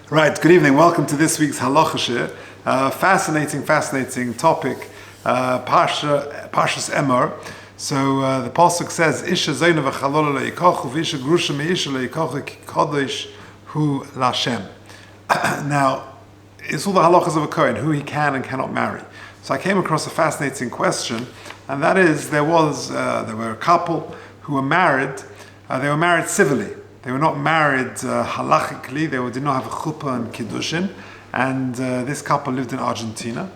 Right, good evening. Welcome to this week's Halacha Shir. Fascinating topic, Parshas Emor. So the Pasuk says, Isha Zayna v'chalola le'yikochu v'isha grusha me'isha le'yikochu ki kodesh hu l'Hashem. Now, it's all the halachas of a Kohen, who he can and cannot marry. So I came across a fascinating question, and that is, there were a couple who were married. They were married civilly. They were not married halachically. They did not have a chuppah and kiddushin. And this couple lived in Argentina.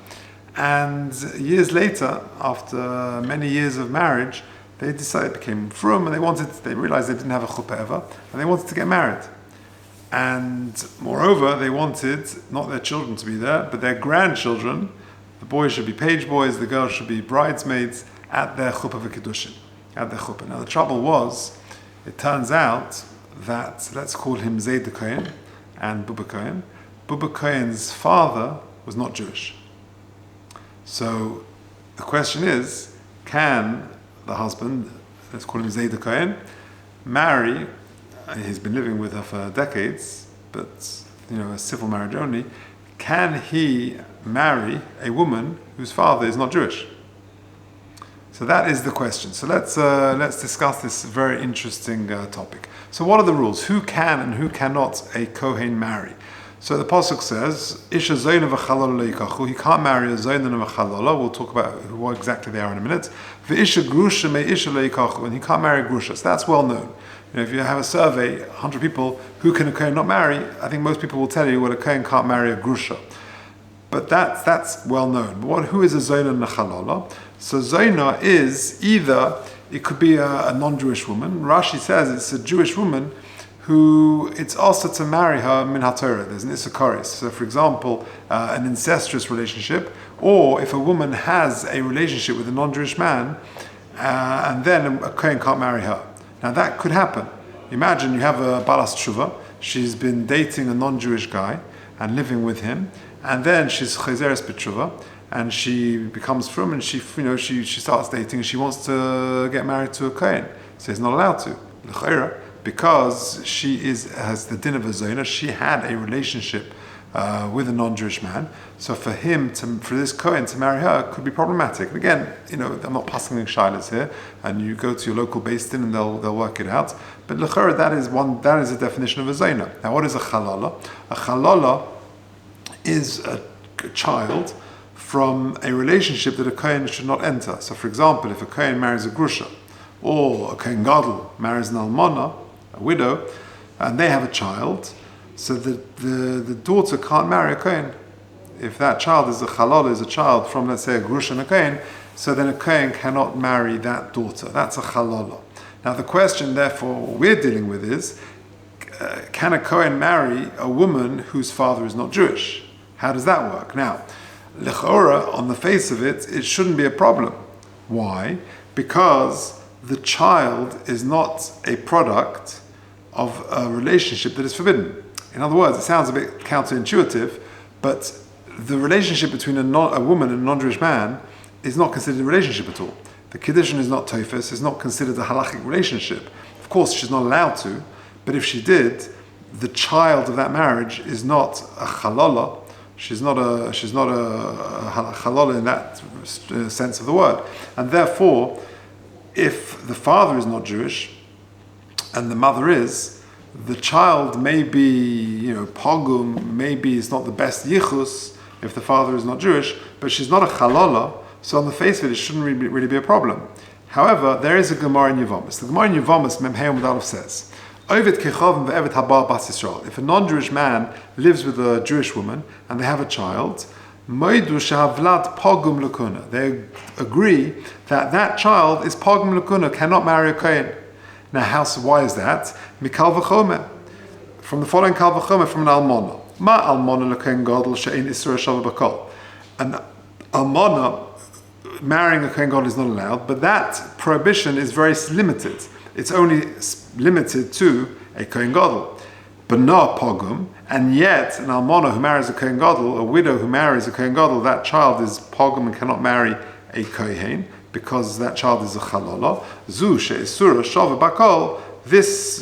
And years later, after many years of marriage, they decided, became frum, and they realized they didn't have a chuppah ever, and they wanted to get married. And moreover, they wanted not their children to be there, but their grandchildren. The boys should be page boys, the girls should be bridesmaids at their chuppah v'kiddushin, at their chuppah. Now the trouble was, it turns out that, let's call him Zayd Kohen and Bubba Kohen. Bubba Kohen's father was not Jewish. So the question is, can the husband, let's call him Zayd Kohen, marry, he's been living with her for decades, but a civil marriage only, can he marry a woman whose father is not Jewish? So that is the question. So let's discuss this very interesting topic. So what are the rules? Who can and who cannot a Kohen marry? So the Pasuk says, Isha Zayna v'chalola le'yikachu. He can't marry a Zayna and a v'chalola. We'll talk about what exactly they are in a minute. V'isha grusha me'isha le'yikachu. And he can't marry a grusha. So that's well known. If you have a survey, 100 people, who can a Kohen not marry? I think most people will tell you, well, a Kohen can't marry a grusha. But that's well known. But who is a Zayna and a chalola? So Zayna is either, it could be a non-Jewish woman. Rashi says it's a Jewish woman who it's also to marry her min haTorah. There's an issakaris. So for example, an incestuous relationship, or if a woman has a relationship with a non-Jewish man, and then a Kohen can't marry her. Now that could happen. Imagine you have a balas tshuva, she's been dating a non-Jewish guy and living with him, and then she's chayzeres b'tshuva, and she becomes frum, and she starts dating, and she wants to get married to a Kohen. So he's not allowed to, l'chayra, because she has the din of a zayna. She had a relationship with a non-Jewish man. So for this Kohen to marry her could be problematic. And again, I'm not passing the shilas here, and you go to your local beis din and they'll work it out. But l'chayra, that is a definition of a zayna. Now, what is a chalala? A chalala is a child from a relationship that a Kohen should not enter. So for example, if a Kohen marries a grusha, or a Kohen gadol marries an almana, a widow, and they have a child, so the daughter can't marry a Kohen. If that child is a child from, let's say, a grusha and a Kohen, so then a Kohen cannot marry that daughter. That's a chalala. Now the question, therefore, we're dealing with is, can a Kohen marry a woman whose father is not Jewish? How does that work? Now, l'chora, on the face of it, it shouldn't be a problem. Why? Because the child is not a product of a relationship that is forbidden. In other words, it sounds a bit counterintuitive, but the relationship between a woman and a non-Jewish man is not considered a relationship at all. The kiddushin is not tofes, is not considered a halachic relationship. Of course, she's not allowed to, but if she did, the child of that marriage is not a chalala. She's not a chalala in that sense of the word. And therefore, if the father is not Jewish and the mother is, the child may be, pogum, maybe it's not the best yichus if the father is not Jewish, but she's not a chalala, so on the face of it shouldn't really be a problem. However, there is a Gemara in Yevamis. The Gemara in Yevamis, Mem Hey Amud Aleph says, if a non-Jewish man lives with a Jewish woman and they have a child, they agree that child is pogum lakuna, cannot marry a Kohen. Now, why is that? Mikal v'chomer. From the following kal v'chomer from an almana. Ma almana l'kohen gadol she'ein isur shava b'kol. An almana marrying a Kohen gadol is not allowed, but that prohibition is very limited. It's only limited to a Kohen gadol, but not pogum. And yet, an almana who marries a Kohen gadol, a widow who marries a Kohen gadol, that child is pogum and cannot marry a Kohen because that child is a chalala. Zu she'isura shava bakol. This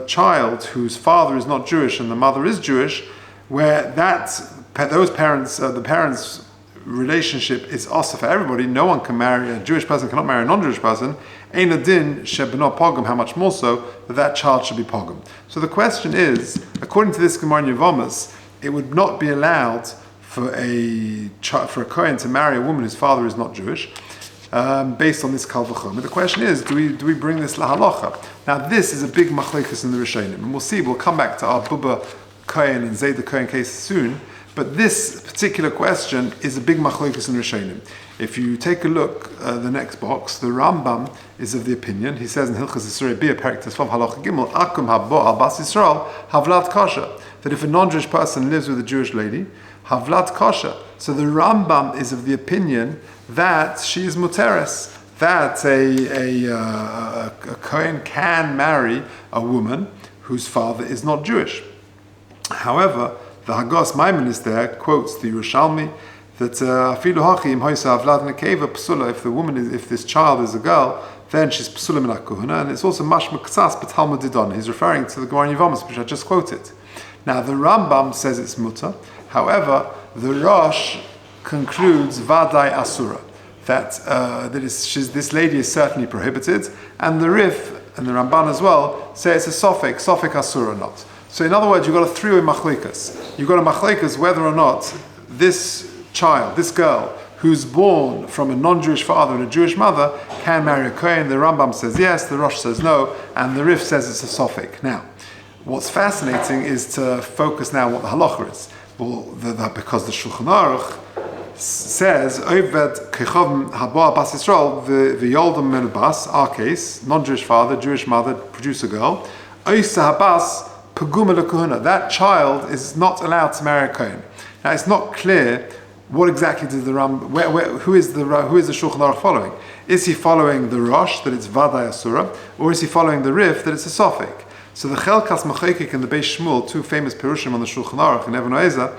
child whose father is not Jewish and the mother is Jewish, where those parents, the parents' relationship is also for everybody. No one can marry, a Jewish person cannot marry a non-Jewish person. Ein adin shebno pogum, how much more so that child should be pogum. So the question is, according to this Gemara in Yevamos, it would not be allowed for a Kohen to marry a woman whose father is not Jewish, based on this Kal V'chomer. The question is, do we bring this lahalacha? Now this is a big machlekes in the Rishonim, and we'll come back to our Bubba Kohen and Zayda Kohen case soon, but this particular question is a big machlekes in the Rishonim. If you take a look the next box, the Rambam is of the opinion, he says in Hilchas Yisrael Bia Perek Tesvav Halacha Gimel, Akum Habo Al Bas Yisrael Havlat Kasha, that if a non-Jewish person lives with a Jewish lady, Havlat Kasha. So the Rambam is of the opinion that she is muteres, that a Kohen can marry a woman whose father is not Jewish. However, the Hagos Maimon there quotes the Yerushalmi that if this child is a girl, then she's psula min hakahuna, and it's also mashma k'tzas b'talmud didon. He's referring to the Gemara in Yevamos, which I just quoted. Now the Rambam says it's mutter. However, the Rosh concludes vadai asura, that this lady is certainly prohibited, and the Rif and the Ramban as well say it's a sofek asura or not. So in other words, you've got a three-way machlekas. You've got a machlekas whether or not this child, this girl, who's born from a non-Jewish father and a Jewish mother, can marry a Kohen. The Rambam says yes, the Rosh says no, and the Rif says it's a sofek. Now, what's fascinating is to focus now on what the halacha is. Well, because the Shulchan Aruch says, Oved kechavim haba bas Yisrael, the yoldam men bas, our case, non-Jewish father, Jewish mother, produce a girl, Oisa habas paguma lekuhuna. That child is not allowed to marry a Kohen. Now, it's not clear what exactly did the Rambam, who is the Shulchan Aruch following? Is he following the Rosh, that it's vadai asura, or is he following the Rif, that it's a sofek? So the Chelkas Machekik and the Beis Shmuel, two famous Perushim on the Shulchan Aruch and Even Oeza,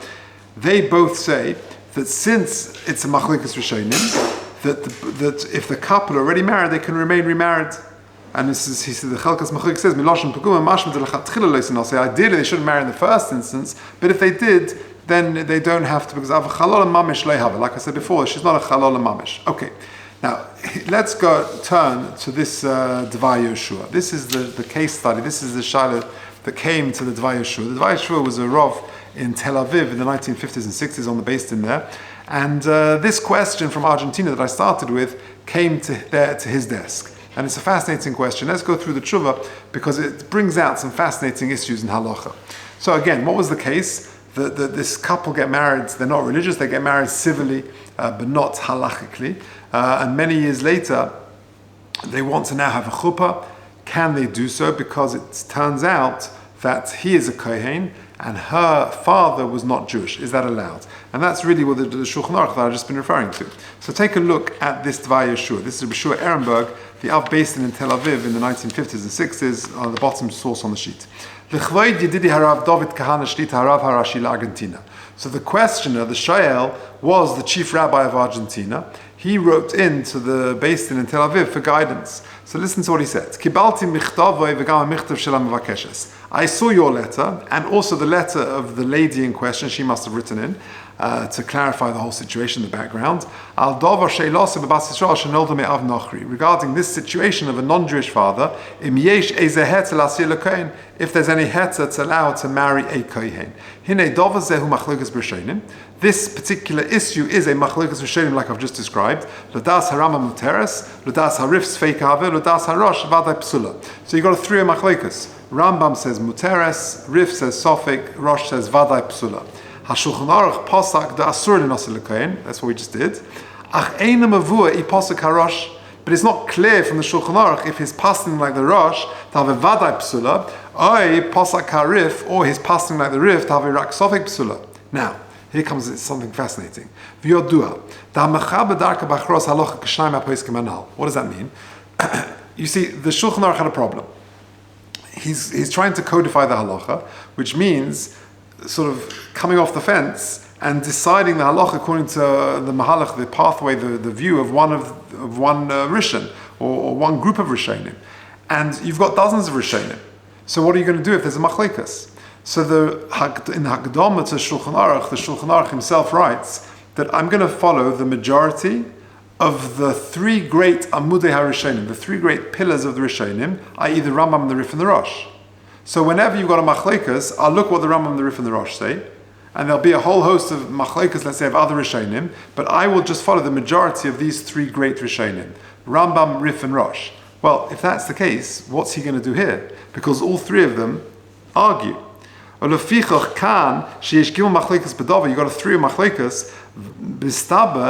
they both say that since it's a Machlekas Rishonim, that if the couple are already married, they can remain remarried. And he said the Chelkas Machekik says, Miloshem Paguma Mashma de Lechatchila Loisin. Say ideally they shouldn't marry in the first instance, but if they did, then they don't have to, because Av Chalol Mamish Lehava. Like I said before, she's not a Chalol Mamish. Okay. Now, let's turn to this Dvar Yeshua. This is the case study. This is the Shaila that came to the Dvar Yeshua. The Dvar Yeshua was a Rav in Tel Aviv in the 1950s and 60s on the based in there. And this question from Argentina that I started with came to his desk. And it's a fascinating question. Let's go through the tshuva because it brings out some fascinating issues in halacha. So again, what was the case? That this couple get married, they're not religious, they get married civilly, but not halachically. And many years later, they want to now have a chuppah. Can they do so? Because it turns out that he is a Kohen and her father was not Jewish. Is that allowed? And that's really what the Shulchan Aruch that I've just been referring to. So take a look at this Dvar Yeshua. This is Yeshua Ehrenberg, the Av based in Tel Aviv in the 1950s and 60s, on the bottom source on the sheet. L'chvoid Yedidi Harav David Kahana Shlita Harav Harashi Argentina. So the questioner, the Shael, was the chief rabbi of Argentina. He wrote into the based in Tel Aviv for guidance. So listen to what he said. Kibalti michtavoi v'gam michtav shel hamavakeshes. I saw your letter and also the letter of the lady in question. She must have written in to clarify the whole situation, the background. Al davar sheilase b'bas Yisrael shenolda me'av nachri. Regarding this situation of a non-Jewish father, im yesh eze heter l'asir l'kohen, if there's any heter to allow to marry a kohen. Hine davar zehu machlokas b'rishonim. This particular issue is a machlokas b'rishonim, like I've just described. L'das harama muteres, l'das harif sfeik haver, l'das harosh vadai psula. So you got a three machlokas. Rambam says muteres, Rif says sofik, Rosh says vadai psula. HaShulchan Aruch posak the asur l'nosel l'kohen. That's what we just did. Ach eina mavua I posak harosh. But it's not clear from the Shulchan Aruch if he's passing like the Rosh to have a vadai psula, or posak harif, or he's passing like the Rif to have a rak sofik psula. Now, here comes something fascinating. V'yodua da mechaber darka bachros halacha k'shnayim ha'poiskim anal. What does that mean? You see, the Shulchan Aruch had a problem. He's trying to codify the halacha, which means sort of coming off the fence and deciding the halacha according to the mahalach, the pathway, the view of one rishon or one group of rishonim. And you've got dozens of rishonim. So what are you going to do if there's a machlekas? So in the Hakdama to Shulchan Aruch, the Shulchan Aruch himself writes that I'm going to follow the majority of the three great Amudei HaRishonim, the three great pillars of the Rishonim, i.e. the Rambam, the Rif, and the Rosh. So whenever you've got a Machlekas, I'll look what the Rambam, the Rif, and the Rosh say, and there'll be a whole host of Machlekas, let's say, of other Rishonim, but I will just follow the majority of these three great Rishonim, Rambam, Rif, and Rosh. Well, if that's the case, what's he going to do here? Because all three of them argue. You got a three machlekas bistaba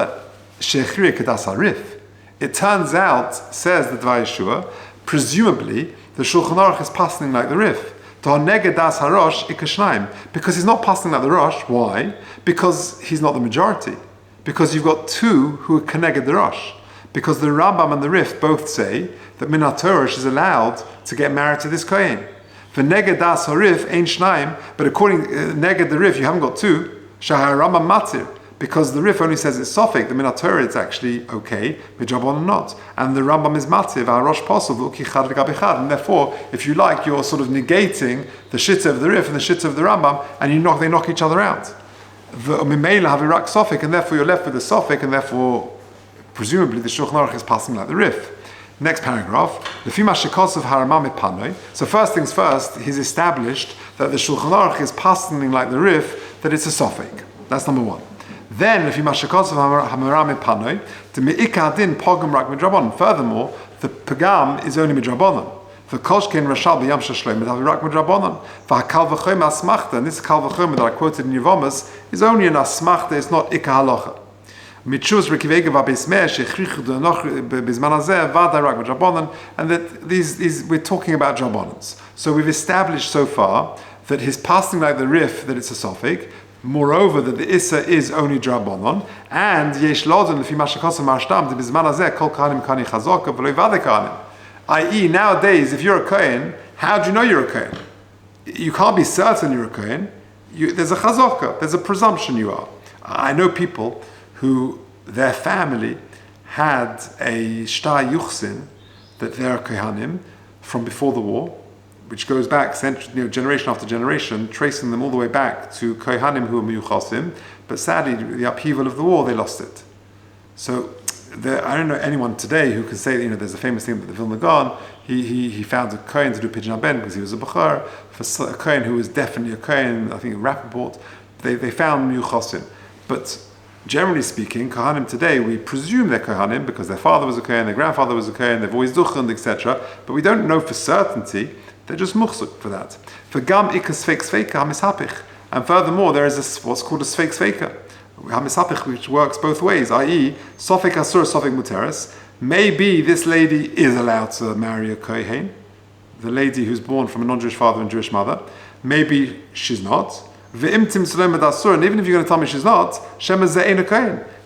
shechri kedas harif. It turns out, says the Dvar Yeshua, presumably the Shulchan Aruch is passing like the Rif. Das harosh ikashnaim, because he's not passing like the Rosh. Why? Because he's not the majority. Because you've got two who are connected the Rosh. Because the Rambam and the Rif both say that Minat Torah is allowed to get married to this Kohen. For neged das harif ein shnaim, but according neged the Rif, you haven't got two. Shahar Rambam matir, because the Rif only says it's sofik. The Minat Torah it's actually okay, midrabon not, and the Rambam is matir. V'harosh posel v'uki chad v'gabi chad, and therefore, if you like, you're sort of negating the shitta of the Rif and the shitta of the Rambam, and they knock each other out. V'mimela havirak sofik, and therefore you're left with the sofik, and therefore, presumably, the Shulchan Aruch is passing like the Rif. Next paragraph. So first things first, he's established that the Shulchan Aruch is passing like the Rif, that it's a sofik. That's number one. Then, furthermore, the pagam is only midrabanan. The koshken rashal b'yam shashleim rak midrabanan. V'hakal v'choym asmachta, and this kal v'choym that I quoted in Yevomas is only an asmachta. It's not ikka halacha. And that these we're talking about Drabanans. So we've established so far that his passing like the Rif, that it's a sofik. Moreover, that the Issa is only Drabanan, and Yesh Lodan lefi mashakosam marshtam de bizman hazeh kol kahanim kani chazaka v'lo vade kahanim. I.e., nowadays, if you're a Kohen, how do you know you're a Kohen? You can't be certain you're a Kohen. There's a chazaka, there's a presumption you are. I know people who their family had a shtar yuchsin, that they're Kohanim from before the war, which goes back generation after generation, tracing them all the way back to Kohanim who were miyuchasim, but sadly, the upheaval of the war, they lost it. So, I don't know anyone today who can say, there's a famous thing that the Vilna Gaon, he found a Kohen to do Pidyon Ben because he was a Bechor, for a Kohen who was definitely a Kohen, I think in Rappaport, they found miyuchasim. But generally speaking, Kohanim today, we presume they're Kohanim because their father was a Kohen, their grandfather was a Kohen, they've always duchend, etc. But we don't know for certainty. They're just muchzuk for that. For gam ikas fake sveika hamisapich. And furthermore, there is what's called a fake sveika hamisapich, which works both ways, i.e., sofik asur, sofik muteris. Maybe this lady is allowed to marry a Kohen, the lady who's born from a non-Jewish father and Jewish mother. Maybe she's not. And even if you're going to tell me she's not,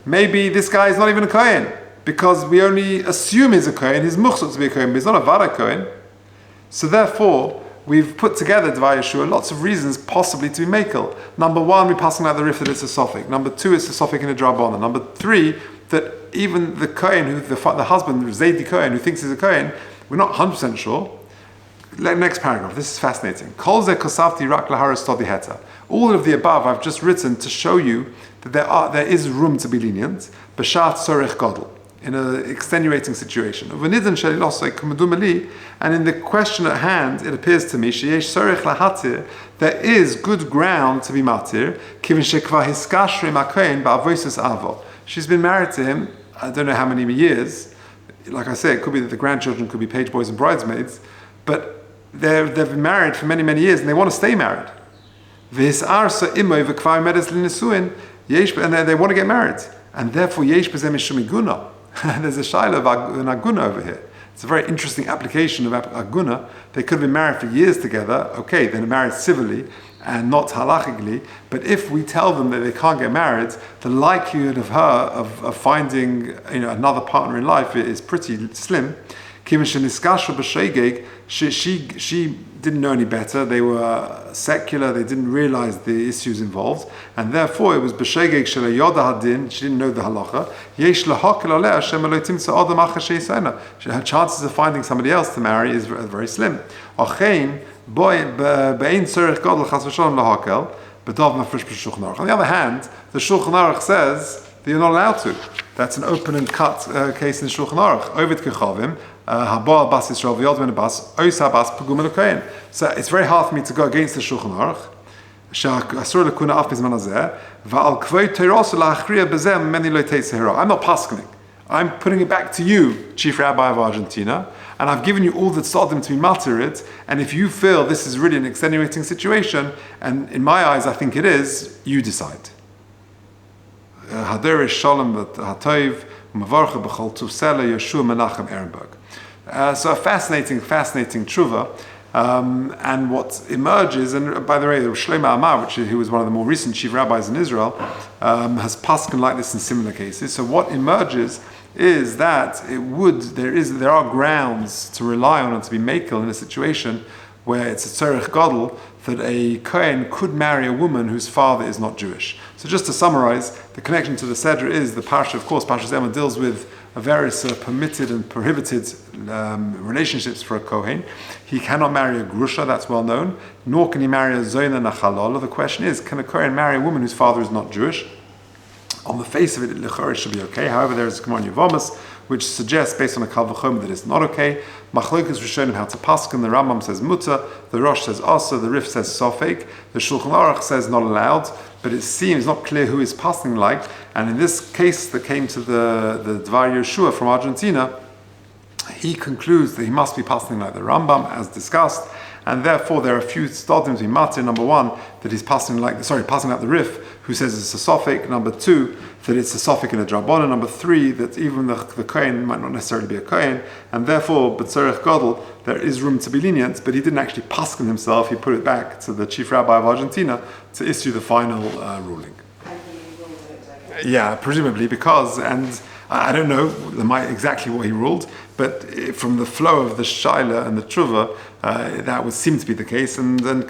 maybe this guy is not even a Kohen, because we only assume he's a Kohen, he's muchzuk to be a Kohen, but he's not a Vada Kohen. So therefore, we've put together, Dvar Yeshua, lots of reasons possibly to be makel. Number one, we're passing out the Rif that it's a sofik. Number two, it's a sofik in a drabona. Number three, that even the Kohen, the husband, Zaydi Kohen, who thinks he's a Kohen, we're not 100% sure. Next paragraph, this is fascinating. All of the above I've just written to show you that there is room to be lenient, b'shat tzorech gadol, in an extenuating situation. And in the question at hand, it appears to me, there is good ground to be matir, she's been married to him, I don't know how many years. Like I say, it could be that the grandchildren could be page boys and bridesmaids, but they've been married for many, many years and they want to stay married. And they want to get married. And therefore, there's a shaila of an aguna over here. It's a very interesting application of aguna. They could have been married for years together. Okay, they're married civilly and not halachically. But if we tell them that they can't get married, the likelihood of her of finding another partner in life is pretty slim. She didn't know any better. They were secular. They didn't realize the issues involved, and therefore it was b'shegeg shela yoda hadin. She didn't know the halacha. Yesh lahakil aleh Hashem lo timtza adam achar sheisena. Her chances of finding somebody else to marry is very slim. Achein be'ein tzorech gadol chas v'shalom lahakel, b'dav mafresh b'shulchan aruch. On the other hand, the Shulchan Aruch says that you're not allowed to. That's an open and cut case in Shulchan Aruch. Ovid kechavim, haba bas Yisrael v'yod ben bas, oisa bas pugum el. So it's very hard for me to go against the Shulchan Aruch. I'm not paskening. I'm putting it back to you, Chief Rabbi of Argentina, and I've given you all the tzodim to be materit, and if you feel this is really an extenuating situation, and in my eyes I think it is, you decide. So a fascinating tshuva. And what emerges, and by the way, Shlomo Amar, who was one of the more recent chief rabbis in Israel, has pasken like this in similar cases. So what emerges is that there are grounds to rely on and to be makel in a situation where it's a tzorech gadol that a Kohen could marry a woman whose father is not Jewish. So just to summarize, the connection to the Seder is the parsha, of course, Parshas Emor deals with various permitted and prohibited relationships for a Kohen. He cannot marry a grusha, that's well known, nor can he marry a zoyna nachalala. The question is, can a Kohen marry a woman whose father is not Jewish? On the face of it, l'chorah should be okay. However, there is a Gemara in Yevamis which suggests, based on a kal v'chomer, that it's not okay. Machlokes Rishonim how to pasken. The Rambam says muta, the Rosh says asa, the Rif says sofek, the Shulchan Aruch says not allowed. But it seems not clear who is paskening like. And in this case that came to the Dvar Yeshua from Argentina, he concludes that he must be paskening like the Rambam, as discussed. And therefore, there are a few stadim to be matir. Number one, that he's passing like the Rif, who says it's a sofek. Number two, that it's a sofek in a drabona. Number three, that even the Kohen might not necessarily be a Kohen, and therefore, b'tzorech gadol, there is room to be lenient. But he didn't actually pasken himself. He put it back to the chief rabbi of Argentina to issue the final ruling. Yeah, presumably because, and I don't know exactly what he ruled, but from the flow of the shaila and the tshuva, that would seem to be the case. And then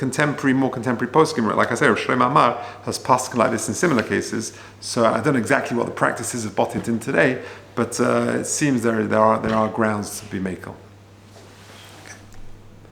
more contemporary poskim, like I say, Shlomo Amar has pasken like this in similar cases. So I don't know exactly what the practice is of Botit in today, but it seems there are grounds to be makel.